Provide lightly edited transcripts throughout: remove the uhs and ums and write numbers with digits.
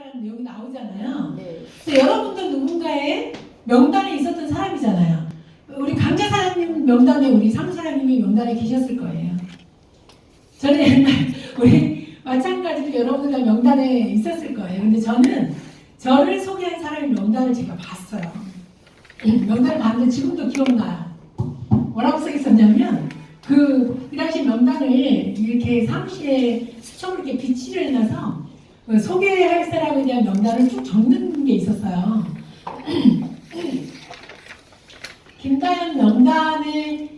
내용이 나오잖아요. 네. 근데 여러분도 누군가의 명단에 있었던 사람이잖아요. 우리 강자 사장님 명단에 우리 사무사장님이 명단에 계셨을 거예요. 저는 옛날 우리 마찬가지로 여러분들 명단에 있었을 거예요. 근데 저는 저를 소개한 사람의 명단을 제가 봤어요. 명단을 봤는데 지금도 기억나요. 뭐라고 써 있었냐면 그 당시 명단을 이렇게 사무실에 수첩으로 이렇게 비치를 해놔서 소개할 사람에 대한 명단을 쭉 적는 게 있었어요. 김다연 명단에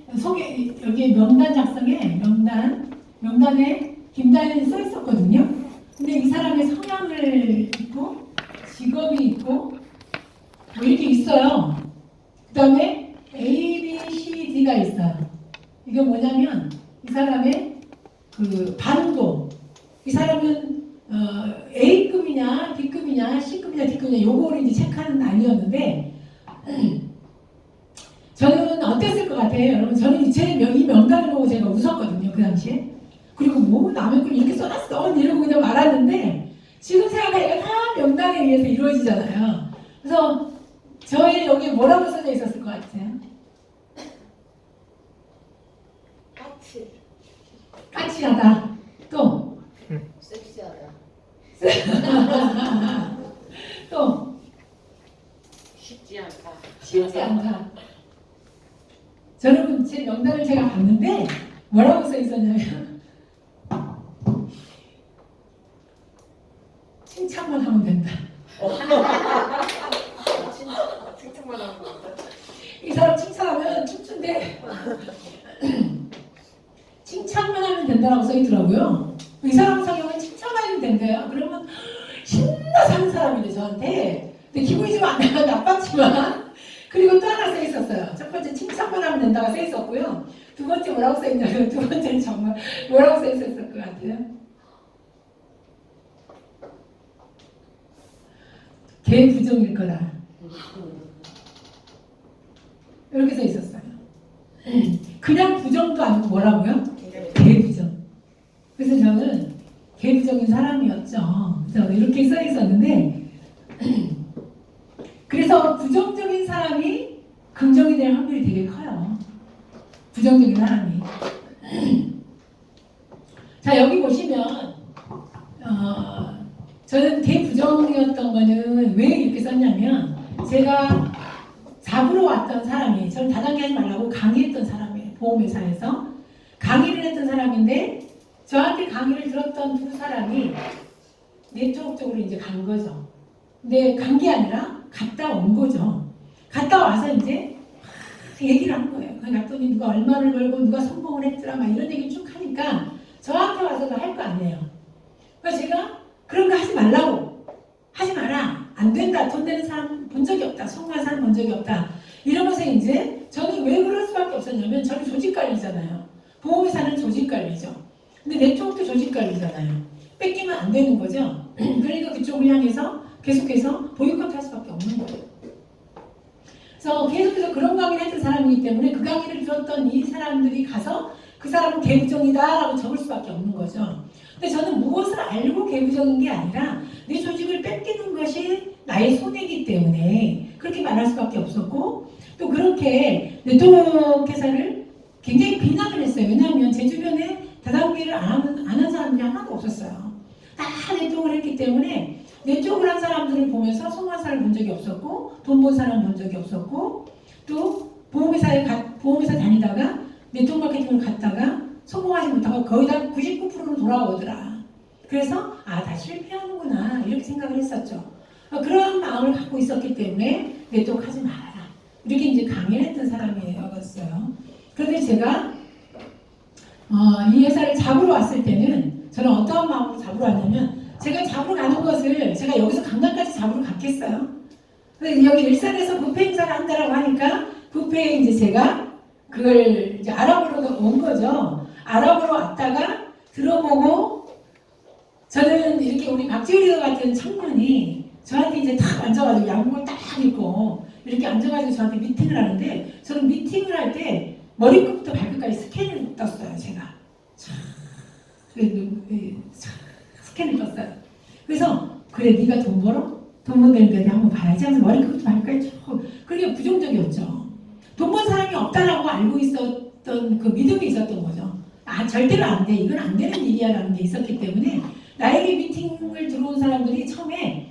여기 명단 작성에 명단에 김다연이 써 있었거든요. 근데 이 사람의 성향을 있고 직업이 있고 뭐 이렇게 있어요. 그 다음에 A, B, C, D가 있어요. 이게 뭐냐면 이 사람의 그 반도, 이 사람은 A급이냐 B급이냐 C급이냐 D급이냐 요거를 이제 체크하는 아니었는데 저는 어땠을 것 같아요, 여러분? 저는 이 명단을 보고 제가 웃었거든요, 그 당시에. 그리고 뭐 남의 걸 이렇게 써놨어 이러고 그냥 말았는데 지금 생각하니까 다 명단에 의해서 이루어지잖아요. 그래서 저희 여기 뭐라고 써져 있었을 것 같아요? 까칠하다. 또 섹시하다. 또 쉽지 않다. 쉽지 않다. 저는 제 명단을 제가 봤는데 뭐라고 써 있었냐면 칭찬만 하면 된다. 칭찬만 하면 된다. 이 사람 칭찬하면 춤춘대. 칭찬만 하면 된다라고 써 있더라고요. 이 사람 성향은 칭찬만 하면 된대요. 그러면 신나 사는 사람이래 저한테. 근데 기분이 좀 안 나빴지만 그리고 또 하나 써 있었어요. 첫 번째 칭찬만 하면 된다가 써 있었고요. 두 번째 뭐라고 써 있냐면 두 번째는 정말 뭐라고 써 있었을 것 같아요. 개부정일 거다. 이렇게 써 있었어요. 그냥 부정도 아니고 뭐라고요? 개부정. 그래서 저는 개부정인 사람이었죠. 그래서 이렇게 써 있었는데 그래서 부정적인 사람이 긍정이 될 확률이 되게 커요. 부정적인 사람이. 자, 여기 보시면 저는 대부정이었던 거는 왜 이렇게 썼냐면 제가 잡으러 왔던 사람이, 저는 다단계 하지 말라고 강의했던 사람이에요. 보험회사에서 강의를 했던 사람인데 저한테 강의를 들었던 두 사람이 네트워크 쪽으로 이제 간 거죠. 근데 간 게 아니라 갔다 온 거죠. 갔다 와서 이제 얘기를 한 거예요. 거기 갔더니 누가 얼마를 벌고 누가 성공을 했더라 막 이런 얘기 쭉 하니까 저한테 와서도 할 거 아니에요. 그래서 제가 그런 거 하지 말라고, 하지 마라, 안 된다, 돈 되는 사람 본 적이 없다, 성공한 사람 본 적이 없다 이러면서 이제 저는 왜 그럴 수밖에 없었냐면 저는 조직관리잖아요. 보험회사는 조직관리죠. 근데 네트워크도 조직관리잖아요. 뺏기면 안 되는 거죠. 그러니까 그쪽을 향해서 계속해서 보이콧 할 수밖에 없는 거예요. 그래서 계속해서 그런 강의를 했던 사람이기 때문에 그 강의를 들었던 이 사람들이 가서 그 사람은 개부정이다라고 적을 수밖에 없는 거죠. 근데 저는 무엇을 알고 개부정인 게 아니라 내 조직을 뺏기는 것이 나의 손해이기 때문에 그렇게 말할 수밖에 없었고 또 그렇게 네트워크 회사를 굉장히 비난을 했어요. 왜냐하면 제 주변에 다단계를 안 한 사람들이 하나도 없었어요. 다 네트워크를 했기 때문에 네트워크를 한 사람들을 보면서 성공한 사람을 본 적이 없었고 돈 번 사람 본 적이 없었고 또 보험회사 다니다가 네트워크 마케팅을 갔다가 성공하지 못하고 거의 다 99%는 돌아오더라. 그래서 다 실패하는구나 이렇게 생각을 했었죠. 그런 마음을 갖고 있었기 때문에 네트워크 하지 말아라 이렇게 이제 강의를 했던 사람이었어요. 그런데 제가 이 회사를 잡으러 왔을 때는 저는 어떠한 마음으로 잡으러 왔냐면 제가 잡으러 가는 것을 제가 여기서 강남까지 잡으러 갔겠어요. 근데 여기 일산에서 뷔페 행사를 한다라고 하니까 뷔페에 이제 제가 그걸 이제 알아보러 온 거죠. 알아보러 왔다가 들어보고 저는 이렇게 우리 박지우리 같은 청년이 저한테 이제 딱 앉아가지고 양복을 딱 입고 이렇게 앉아가지고 저한테 미팅을 하는데 저는 미팅을 할 때 머리끝부터 발끝까지 스캔을 떴어요. 제가 스캔을 떴어요. 그래서 그래 네가 돈 벌어? 돈 못 내는데 한번 봐야지 하면서 머리끝부터 발끝까지 쭉. 그게 부정적이었죠. 돈 번 사람이 없다라고 알고 있었던 그 믿음이 있었던 거죠. 아 절대로 안 돼. 이건 안 되는 일이야 라는 게 있었기 때문에 나에게 미팅을 들어온 사람들이 처음에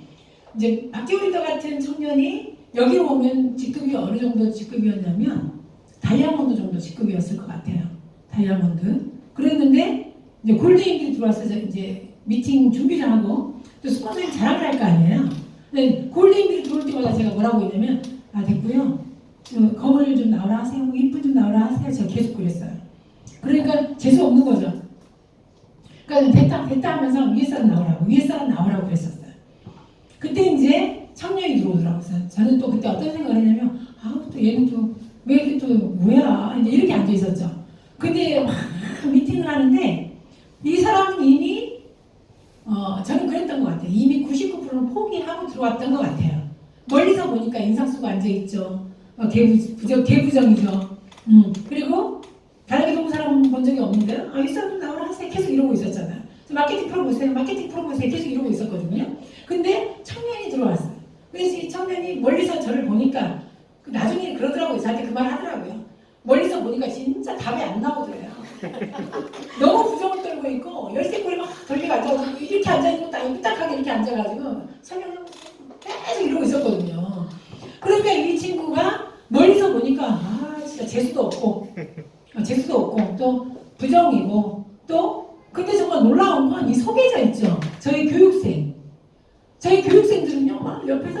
이제 박재훈 리더 같은 청년이 여기로 오면 직급이 어느 정도 직급이었냐면 다이아몬드 정도 직급이었을 것 같아요. 다이아몬드. 그랬는데 이제 골드인들이 들어와서 이제 미팅 준비를 하고 또 스폰서링 자랑을 할 거 아니에요. 근데 골드인들이 들어올 때마다 제가 뭐라고 했냐면 아 됐고요. 거울 좀 나오라 하세요. 이쁜 좀 나오라 하세요. 제가 계속 그랬어요. 그러니까 재수 없는 거죠. 그러니까 됐다 하면서 위에 사람 나오라고 그랬었어요. 그때 이제 청년이 들어오더라고요. 저는 또 그때 어떤 생각을 했냐면 또 얘는 또 왜 이렇게 또 뭐야 이제 이렇게 앉아 있었죠. 근데 막 미팅을 하는데 이 사람은 이미 저는 그랬던 것 같아요. 이미 99%는 포기하고 들어왔던 것 같아요. 멀리서 보니까 인상 쓰고 앉아 있죠. 개부정이죠. 그리고 다르게 너무 사람 본 적이 없는데 이 사람 나오라 하세요. 계속 이러고 있었잖아요. 마케팅 풀어보세요. 계속 이러고 있었거든요. 근데 청년이 들어왔어요. 그래서 이 청년이 멀리서 저를 보니까 나중에 그러더라고요. 저한테 그 말 하더라고요. 멀리서 보니까 진짜 답이 안 나오더래요. 너무 부정을 떨고 있고 열쇠고리 막 돌리고 앉아가지고 이렇게 앉아있는 것도 아니고 삐딱하게 이렇게 앉아가지고 청년은 계속 이러고 있었거든요. 그러니까 이 친구가 멀리서 보니까 진짜 재수도 없고 또 부정이고 또 근데 정말 놀라운 건 이 소개자 있죠. 저희 교육생들은요 막 옆에서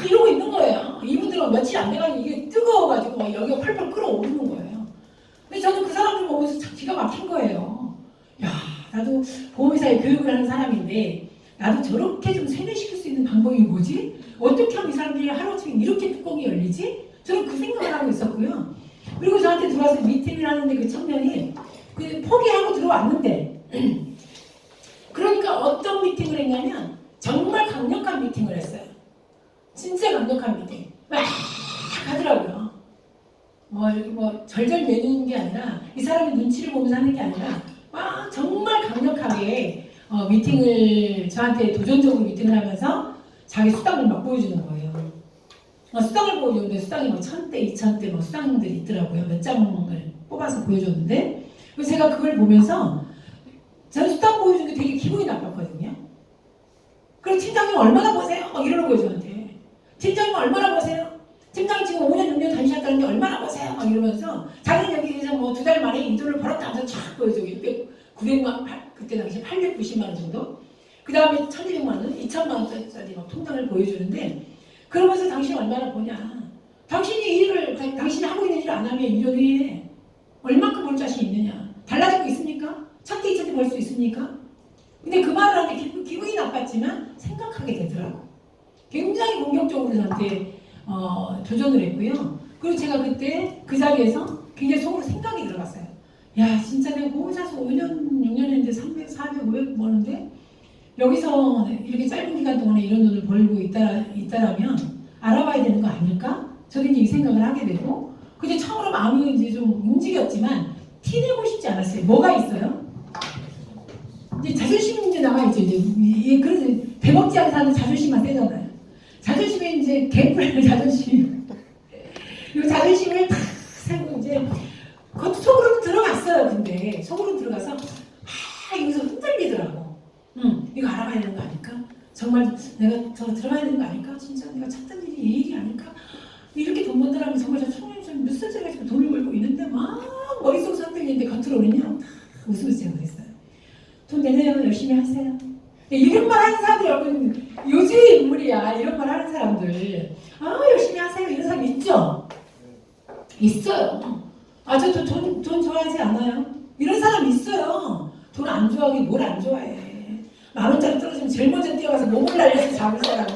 이러고 있는 거예요. 이분들은 며칠 안 돼가지고 이게 뜨거워가지고 막 여기가 펄펄 끓어오르는 거예요. 근데 저는 그 사람들 보면서 참 기가 막힌 거예요. 야 나도 보험회사에 교육을 하는 사람인데 나도 저렇게 좀 세뇌시킬 수 있는 방법이 뭐지? 어떻게 하면 이 사람들이 하루아침에 이렇게 뚜껑이 열리지? 저는 그 생각을 하고 있었고요. 그리고 저한테 들어와서 미팅을 하는데 그 청년이 포기하고 들어왔는데 그러니까 어떤 미팅을 했냐면 정말 강력한 미팅을 했어요. 진짜 강력한 미팅. 막 하더라고요. 절절 매는 게 아니라 이 사람의 눈치를 보면서 하는 게 아니라 막 정말 강력하게 미팅을 저한테 도전적으로 미팅을 하면서 자기 수당을 막 보여주는 거예요. 수당을 보여줬는데 수당이 막 1000대, 2000대 막 수당들이 있더라고요. 몇 장을 뽑아서 보여줬는데 그래서 제가 그걸 보면서 저는 수당 보여준 게 되게 기분이 나빴거든요. 그럼 팀장님 얼마나 버세요? 막 이러는 거예요 저한테. 팀장님 얼마나 버세요? 팀장님 지금 5년, 6년 다니셨다는데 얼마나 버세요? 막 이러면서 자기는 여기에서 뭐 2달 만에 이 돈을 벌었다 하면서 쫙 보여줘. 900만, 그때 당시 890만 원 정도? 그 다음에 1200만 원, 2000만 원짜리 막 통장을 보여주는데 그러면서 당신 얼마나 버냐? 당신이 하고 있는 일을 안 하면 1년 후에 얼마큼 벌 자신 있느냐? 달라지고 있습니까? 1000대, 2000대 벌 수 있습니까? 근데 그 말을 하는데 기분이 나빴지만 생각하게 되더라고. 굉장히 공격적으로 저한테 도전을 했고요. 그리고 제가 그때 그 자리에서 굉장히 속으로 생각이 들어갔어요. 야 진짜 내가 보험사서 5년, 6년 했는데 300, 400, 500 버는데 여기서 이렇게 짧은 기간 동안에 이런 돈을 벌고 있다라면 알아봐야 되는 거 아닐까? 저는 이제 이 생각을 하게 되고 근데 처음으로 마음이 이제 좀 움직였지만 티내고 싶지 않았어요. 뭐가 있어요? 이제 자존심이 이제 나와있죠. 그래서 대먹지 않은 사람은 자존심만 세잖아요. 자존심에 이제 개뿔 자존심. 이 자존심을 탁 세고 이제 그것도 속으로 들어갔어요. 근데 속으로 들어가서 여기서 흔들리더라고. 이거 알아봐야 되는 거 아닐까? 정말 내가 저 들어가야 되는 거 아닐까? 진짜 내가 찾던 일이 이 일이 아닐까? 이렇게 돈 번다라면 정말 저 청년이 몇 살짜리 지금 돈을 벌고 있는데 막 머릿속에서 흔들리는데 겉으로는요 웃으면서 그랬어요. 돈 내내요. 열심히 하세요. 이런 말 하는 사람들 여러분 요즘의 인물이야. 이런 말 하는 사람들 열심히 하세요. 이런 사람 있죠? 있어요. 저 돈 좋아하지 않아요? 이런 사람 있어요. 돈 안 좋아하긴 뭘 안 좋아해. 10,000원짜리 떨어지면 제일 먼저 뛰어가서 몸을 날려서 잡을 사람이.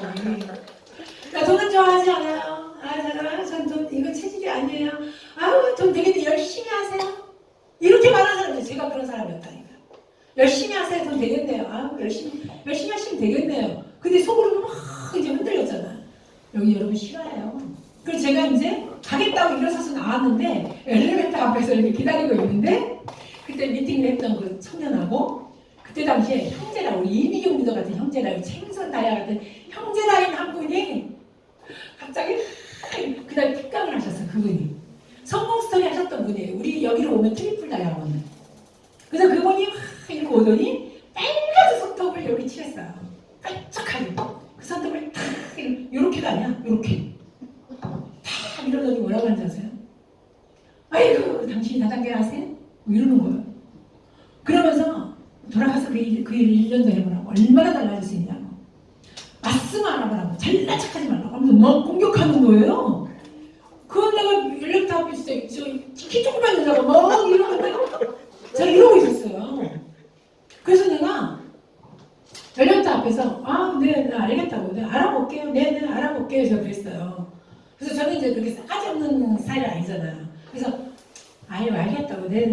돈은 좋아하지 않아요. 전 돈 이거 체질이 아니에요. 돈 되겠네. 열심히 하세요. 이렇게 말하는 사람들 제가 그런 사람이었다니까. 열심히 하세요. 돈 되겠네요. 열심히 하시면 되겠네요. 근데 속으로는 막 이제 흔들렸잖아요. 여기 여러분 싫어해요. 그래서 제가 이제 가겠다고 일어서서 나왔는데 엘리베이터 앞에서 이렇게 기다리고 있는데 그때 미팅을 했던 그 청년하고 그때 당시에 형제라, 우리 이미경 리더 같은 형제라, 최민선 다야 같은 형제라인 한 분이 갑자기 그날 특강을 하셨어. 그분이 성공 스토리 하셨던 분이에요. 우리 여기로 오면 트리플 다이아몬드. 그래서 그분이 막 이러고 오더니 빨간 손톱을 여기 칠했어요. 깜짝하게 그 손톱을 탁 이렇게가 아니야, 이렇게 탁 이러더니 뭐라고 하는지 아세요? 아이고 당신이 다단계 하세요? 뭐 이러는 거예요. 그러면서 돌아가서 그 일을 1년도 해보라고, 얼마나 달라질 수 있냐고, 말씀 안 하라고, 잘난 척하지 말라고 하면서 막 공격하는 거예요. 그건 내가 연락도 하고 있어요. 키 조그만 여자가 막 이러는데 제가 이러고 있었어요. 그래서 내가 연락도 앞에서 네, 알겠다고, 네, 알아볼게요. 네, 알아볼게요. 제가 그랬어요. 그래서 저는 이제 그렇게 싸가지 없는 스타일이 아니잖아요. 그래서 아유 알겠다고, 네,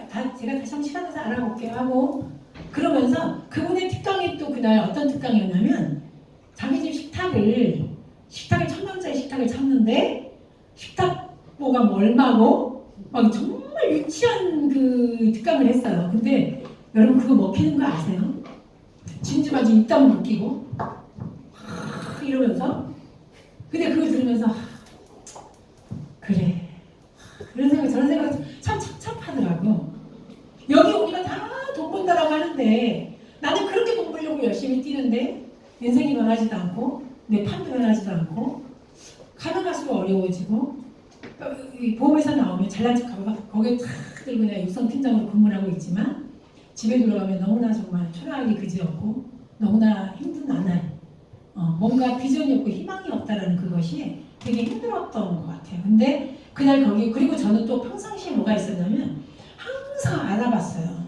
제가 다시 한번 시간 내서 알아볼게요 하고, 그러면서 그분의 특강이 또 그날 어떤 특강이었냐면, 자기 집 식탁을 1000원짜리 식탁을 찾는데 식탁보가 뭐 얼마고 막 정말 유치한 그 특강을 했어요. 근데 여러분 그거 먹히는 거 아세요? 진주바지 입담을 웃기고 이러면서, 근데 그거 들으면서 그래, 그런 생각 저런 생각 참 착잡하더라고. 여기 우리가 다 돈 번다라고 하는데 나는 그렇게 돈 벌려고 열심히 뛰는데 인생이 변하지도 않고 내 판도 변하지도 않고, 가면 갈수록 어려워지고, 보험회사 나오면 잘난 척하고 거기에 탁 들고 내가 육성팀장으로 근무를 하고 있지만 집에 들어가면 너무나 정말 초라하기 그지없고 너무나 힘든 나날, 뭔가 비전이 없고 희망이 없다라는 그것이 되게 힘들었던 것 같아요. 근데 그날 거기, 그리고 저는 또 평상시에 뭐가 있었냐면 항상 알아봤어요.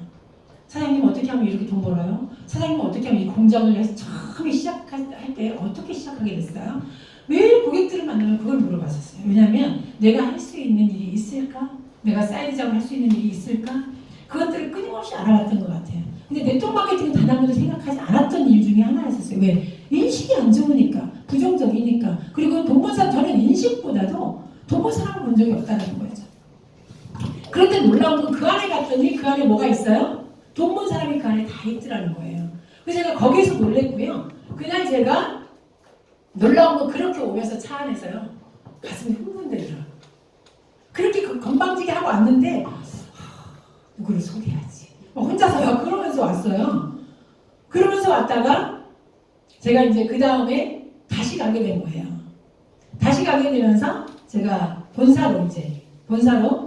사장님 어떻게 하면 이렇게 돈 벌어요? 사장님 어떻게 하면 이 공장을 해서 처음에 시작할 때 어떻게 시작하게 됐어요? 매일 고객들을 만나면 그걸 물어봤었어요. 왜냐하면 내가 할 수 있는 일이 있을까? 내가 사이드작을 할 수 있는 일이 있을까? 그것들을 끊임없이 알아봤던 것 같아요. 근데 네트워크 마케팅은 단 한 번도 생각하지 않았던 일 중에 하나였었어요. 왜? 인식이 안 좋으니까, 부정적이니까. 그리고 돈 번 사람, 저는 인식보다도 돈 번 사람을 본 적이 없다는 거죠. 그런데 놀라운 건 그 안에 갔더니 그 안에 뭐가 있어요? 돈 번 사람이 그 안에 다 있더라는 거예요. 그래서 제가 거기에서 놀랬고요. 그날 제가 놀라운 건 그렇게 오면서 차 안에서요, 가슴이 흥분되더라고요. 그렇게 건방지게 하고 왔는데 누구를 소개하지? 혼자서 그러면서 왔어요. 그러면서 왔다가 제가 이제 그 다음에 다시 가게 된 거예요. 다시 가게 되면서 제가 본사로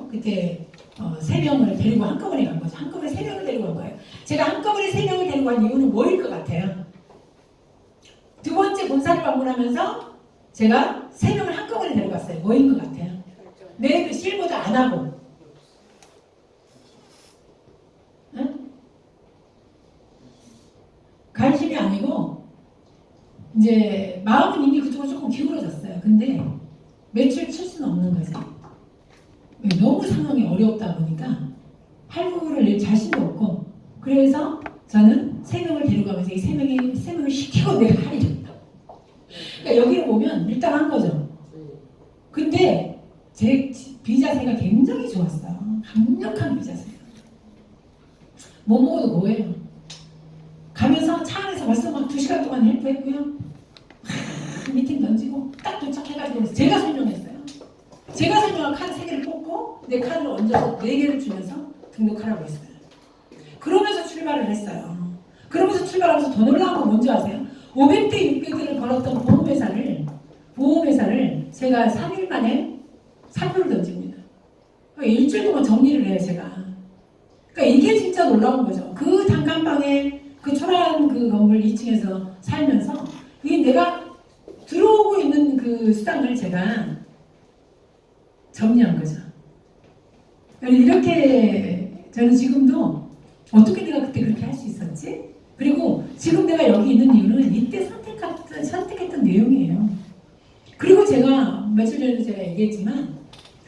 그때 3명을 데리고 한꺼번에 간 거죠. 한꺼번에 3명을 데리고 간 거예요. 제가 한꺼번에 3명을 데리고 간 이유는 뭐일 것 같아요? 두 번째 본사를 방문하면서 제가 3명을 한꺼번에 데리고 갔어요. 뭐인 것 같아요? 내 그 실보도 안 하고, 응? 관심이 아니고 이제 마음은 이미 그쪽으로 조금 기울어졌어요. 근데 매출 칠 수는 없는 거죠. 너무 상황이 어렵다 보니까 할부를 낼 자신도 없고, 그래서 저는 3명을 데리고 가면서 이 3명을 시키고 내가 하리라. 그러니까 여기를 보면 밀당한 거죠. 근데 제 비자세가 굉장히 좋았어요. 강력한 비자세가. 못 먹어도 뭐예요. 가면서 차 안에서 벌써 막 2시간 동안 헬프했고요. 미팅 던지고 딱 도착해가지고 제가 설명했어요. 제가 설명한 카드 3개를 뽑고 내 카드를 얹어서 4개를 주면서 등록하라고 했어요. 그러면서 출발을 했어요. 그러면서 출발하면서 더 놀라운 건 뭔지 아세요? 500대 600대를 벌었던 보험회사를 제가 3일 만에 사표를 던집니다. 그러니까 일주일 동안 정리를 해요, 제가. 그러니까 이게 진짜 놀라운 거죠. 그 단칸방에 그 초라한 그 건물 2층에서 살면서 이게 내가 들어오고 있는 그 수당을 제가 정리한 거죠. 이렇게 저는 지금도 어떻게 내가 그때 그렇게 할 수 있었지? 그리고 지금 내가 여기 있는 이유는 이때 선택했던 내용이에요. 그리고 제가 며칠 전에도 제가 얘기했지만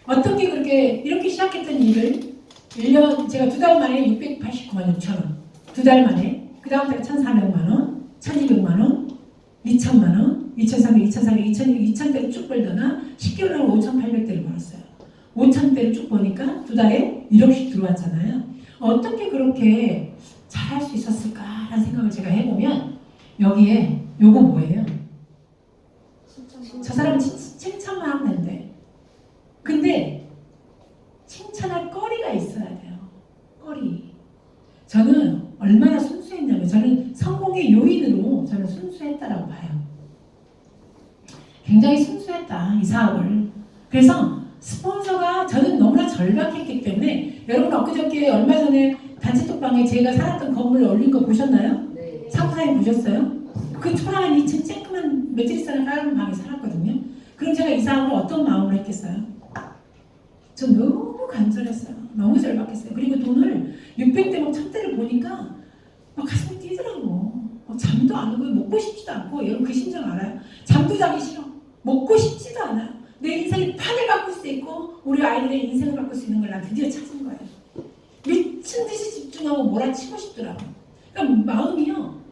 어떻게 그렇게 이렇게 시작했던 일을 1년, 제가 2달 만에 689만 6천 원, 2달 만에 그 다음 달 1,400만 원, 1,200만 원, 2,000만 원, 2,300, 2,400, 2,000대를 쭉 벌다가 10개월을 5,800대를 벌었어요. 5,000대를 쭉 보니까 2달에 1억씩 들어왔잖아요. 어떻게 그렇게 잘할 수 있었을까라는 생각을 제가 해보면 여기에 요거 뭐예요? 저 사람은 칭찬만 하면 된대. 근데 칭찬할 거리가 있어야 돼요. 거리. 저는 얼마나 순수했냐면 저는 성공의 요인으로 저는 순수했다라고 봐요. 굉장히 순수했다 이 사업을. 그래서 스폰서가 저는 너무나 절박했기 때문에 여러분 엊그저께 얼마 전에 단체톡방에 제가 살았던 건물 올린 거 보셨나요? 네. 사무사님 보셨어요? 그 초라한 2층 쬐끄만 매트리스 하나 깔은 방에 살았거든요. 그럼 제가 이 사업을 어떤 마음으로 했겠어요? 저 너무 간절했어요. 너무 절박했어요. 그리고 돈을 600대 막 1000대를 보니까 막 가슴이 뛰더라고. 잠도 안 오고 먹고 싶지도 않고. 여러분 그 심정 알아요? 잠도 자기 싫어. 먹고 싶지도 않아요. 내 인생의 판을 바꿀 수 있고 우리 아이들의 인생을 바꿀 수 있는 걸 난 드디어 찾은 거예요. 미친 듯이 집중하고 몰아치고 싶더라고. 그러니까 마음이요.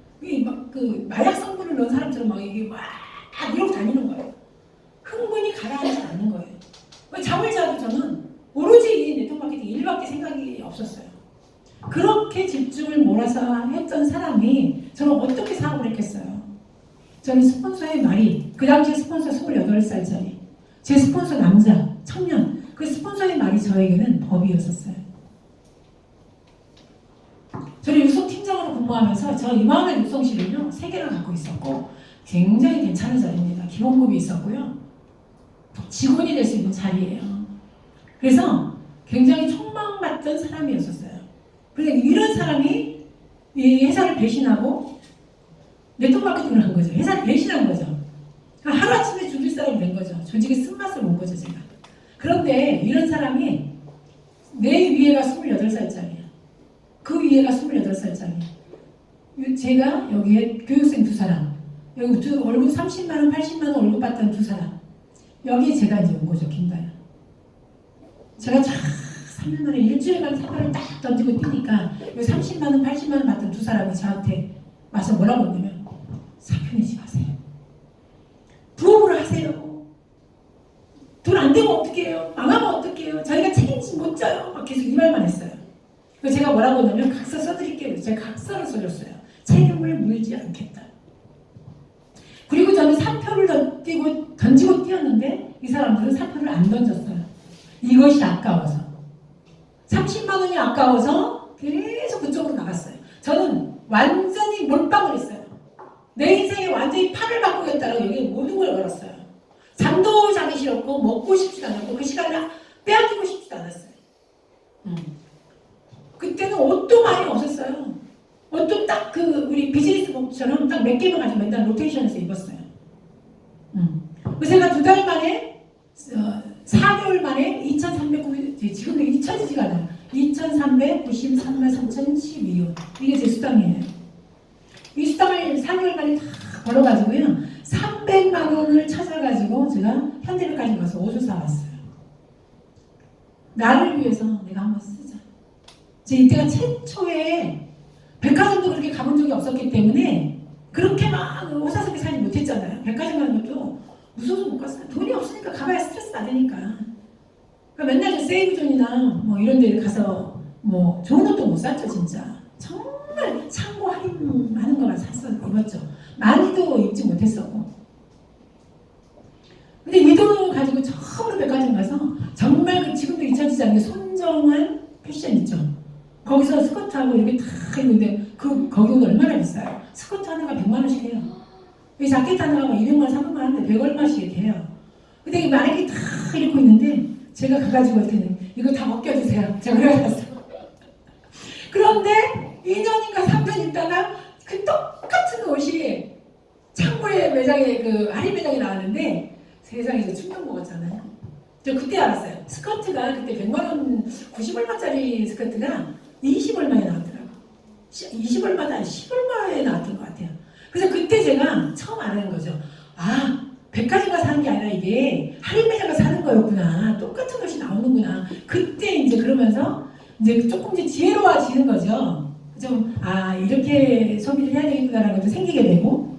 그 마약 성분을 넣은 사람처럼 막 이게 막 이러고 다니는 거예요. 흥분이 가라앉지 않는 거예요. 잠을 자도 저는 오로지 이 네트워크 마케팅 일밖에 생각이 없었어요. 그렇게 집중을 몰아서 했던 사람이 저는 어떻게 사업을 했겠어요? 저는 스폰서의 말이 그 당시에 스폰서 28살짜리 제 스폰서 남자 청년 그 스폰서의 말이 저에게는 법이었었어요. 저는 육성팀장으로 근무하면서 저 이만한 육성실을요 3개를 갖고 있었고 굉장히 괜찮은 자리입니다. 기본급이 있었고요. 직원이 될 수 있는 자리예요. 그래서 굉장히 촉망받던 사람이었었어요. 그래서 이런 사람이 이 회사를 배신하고 네트워크 마케팅을 한 거죠. 회사를 배신한 거죠. 하루아침에 죽일 사람이 된 거죠. 조직의 쓴맛을 본 거죠, 제가. 그런데 이런 사람이 내 위에가 28살짜리야. 그 위에가 28살짜리야. 제가 여기에 교육생 2사람, 여기 월급 30만원, 80만원 월급 받던 2사람. 여기에 제가 이제 온 거죠, 김다연. 제가 쫙 3년 만에 일주일간 사과를 딱 던지고 뛰니까 30만원, 80만원 받던 2사람이 저한테 와서 뭐라고 했냐면 사표내지 마세요. 부업으로 하세요. 돈 안 되면 어떡해요? 망하면 어떡해요? 저희가 책임지 못 져요. 막 계속 이 말만 했어요. 그래서 제가 뭐라고 했냐면 각서 써드릴게요. 제가 각서를 써줬어요. 책임을 물지 않겠다. 그리고 저는 사표를 던지고 뛰었는데 이 사람들은 사표를 안 던졌어요. 이것이 아까워서. 30만 원이 아까워서 계속 그쪽으로 나갔어요. 저는 완전히 몰빵을 했어요. 내 인생에 완전히 판을 바꾸겠다고 여기 모든 걸 걸었어요. 잠도 자기 싫었고 먹고 싶지도 않았고 그 시간을 빼앗기고 싶지도 않았어요. 그때는 옷도 많이 없었어요. 옷도 딱 그 우리 비즈니스복처럼 딱 몇 개만 가지고 맨날 로테이션해서 입었어요. 그래서 제가 2달 만에 4개월 만에 2,390 지금도 잊혀지지가 않아요. 2,393만 3,012원 이게 제 수당이에요. 이 수당을 4개월 만에 다 벌어가지고요 300만 원을 찾아가지고 제가 현대백화점 가서 옷을 사왔어요. 나를 위해서 내가 한번 쓰자. 제 이때가 최초에 백화점도 그렇게 가본 적이 없었기 때문에 그렇게 막 호사스럽게 살지 못했잖아요. 백화점 가는 것도 무서워서 못 갔어요. 돈이 없으니까 가봐야 스트레스 받으니까. 그러니까 맨날 저 세이브존이나 뭐 이런 데 가서 뭐 좋은 옷도 못 샀죠 진짜. 정말 창고 할인하는 거만 샀어 입었죠. 많이도 입지 못했었고. 근데 이 돈을 가지고 처음으로 백화점 가서 정말 그 지금도 잊혀지지 않는 손정한 패션 있죠. 거기서 스커트하고 이렇게 다 입는데 거기 옷 얼마나 비싸요? 스커트 하나가 100만 원씩 해요. 이 자켓 하나가 200만 원, 300만 원인데 100 얼마씩 해요. 근데 이 만약에 다 입고 있는데 제가 가가지고 이렇게 이거 다 벗겨주세요. 제가 그래봤어. 그런데 2년인가 3년 있다가 그 똑같은 옷이 창고에 매장에 그 할인 매장에 나왔는데 세상에서 충격 먹었잖아요. 저 그때 알았어요. 스커트가 그때 100만 원, 90얼마짜리 스커트가 20얼마에 나왔더라고. 20얼마다 10얼마에 나왔던 것 같아요. 그래서 그때 제가 처음 알아낸 거죠. 아, 백화점 가서 사는 게 아니라 이게 할인 매장 가서 사는 거였구나. 똑같은 옷이 나오는구나. 그때 이제 그러면서 이제 조금 이제 지혜로워지는 거죠. 좀, 아, 이렇게 소비를 해야 되겠구나라는 것도 생기게 되고.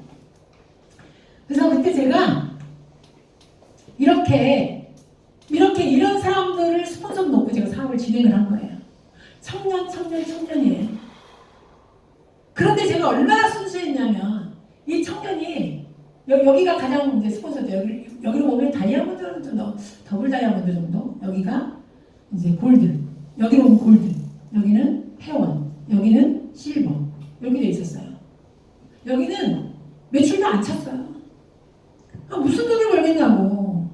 그래서 그때 제가 이런 사람들을 스폰서 놓고 제가 사업을 진행을 한 거예요. 청년이에요. 그런데 제가 얼마나 순수했냐면 이 청년이 여기가 가장 이제 스폰서죠. 여기로 보면 다이아몬드는 좀 더블 다이아몬드 정도. 여기가 이제 골드. 여기로 오면 골드. 여기는 회원. 여기는 실버. 이렇게 돼 있었어요. 여기는 매출도 안 찼어요. 아, 무슨 돈을 벌겠냐고.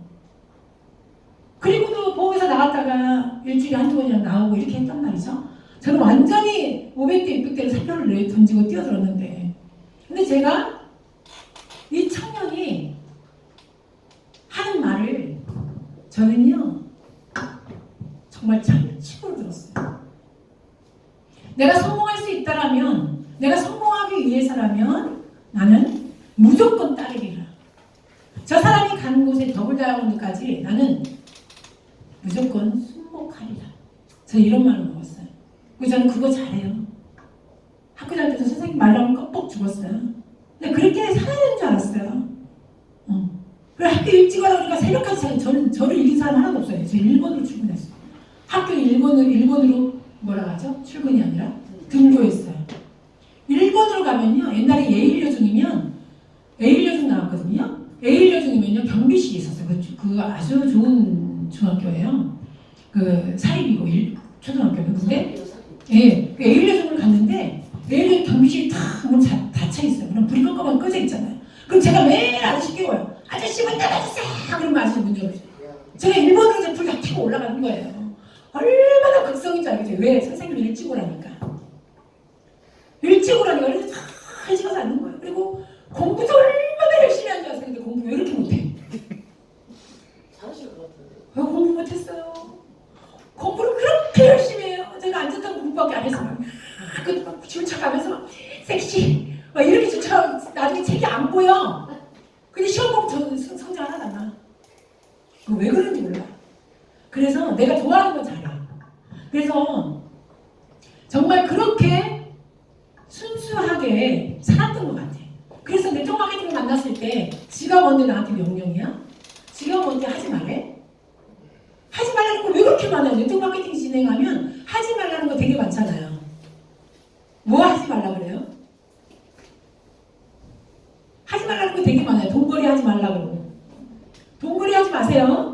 그리고도 보험회사 나갔다가 일주일에 한두 번이나 나오고 이렇게 했단 말이죠. 저는 완전히 500대, 600대를 사표를 던지고 뛰어들었는데. 근데 제가 이 청년이 하는 말을 저는요 정말 참치고 들었어요. 내가 성공할 수 있다라면, 내가 성공하기 위해서라면 나는 무조건 따르리라. 저 사람이 가는 곳에 더블 다이아몬드까지 나는 무조건 순복하리라. 저는 이런 말을 먹었어요. 그래서 저는 그거 잘해요. 학교 다닐 때도 선생님 말하면 껌뻑 죽었어요. 근데 그렇게 살아야 되는 줄 알았어요. 그래 학교 일찍 가다 보니까 새벽까지 저를 이긴 사람 하나도 없어요. 저 1번으로 출근했어요. 학교 1번으로 뭐라 하죠? 출근이 아니라 등교했어요. 1번으로 가면요. 옛날에 예일여중이면 예일여중 나왔거든요. 예일여중이면요. 경비실이 있었어요. 그 아주 좋은 중학교예요. 그 사립이고 초등학교는. 근데 예, 그 예일여중을 갔는데 예일여중 경비실이 다 문 닫혀 있어요. 그럼 불이 깜깜하게 꺼져 있잖아요. 그럼 제가 매일 아저씨 깨워요. 아저씨 문 열어주세요. 그러면 아저씨 문 열어주세요. 제가 1번으로 불 다 켜고 올라가는 거예요. 얼마나 극성인 줄 알겠어요. 왜? 선생님이 일찍 오라니까. 일찍 오라니까. 그래서 잘 집어서 앉는 거예요. 그리고 공부도 얼마나 열심히 하는 줄 아세요. 근데 공부 왜 이렇게 못해? 잘하실 것 같은데. 왜 공부 못했어요? 공부를 그렇게 열심히 해요. 제가 앉았던 공부밖에 안 했어요. 막 쫓아가면서 막 섹시 막 이렇게 쫓아. 나중에 책이 안 보여. 근데 시험 보면 저는 성적 하나도 안 나. 왜 그런지 몰라. 그래서 내가 좋아하는 건 잘해. 그래서 정말 그렇게 순수하게 살았던 것 같아. 그래서 네트워크 마케팅을 만났을 때 지가 뭔데 나한테 명령이야? 지가 뭔데 하지 말래? 하지 말라는 거 왜 그렇게 많아요? 네트워크 마케팅 진행하면 하지 말라는 거 되게 많잖아요. 뭐 하지 말라 그래요? 하지 말라는 거 되게 많아요. 돈벌이 하지 말라고. 돈벌이 하지 마세요.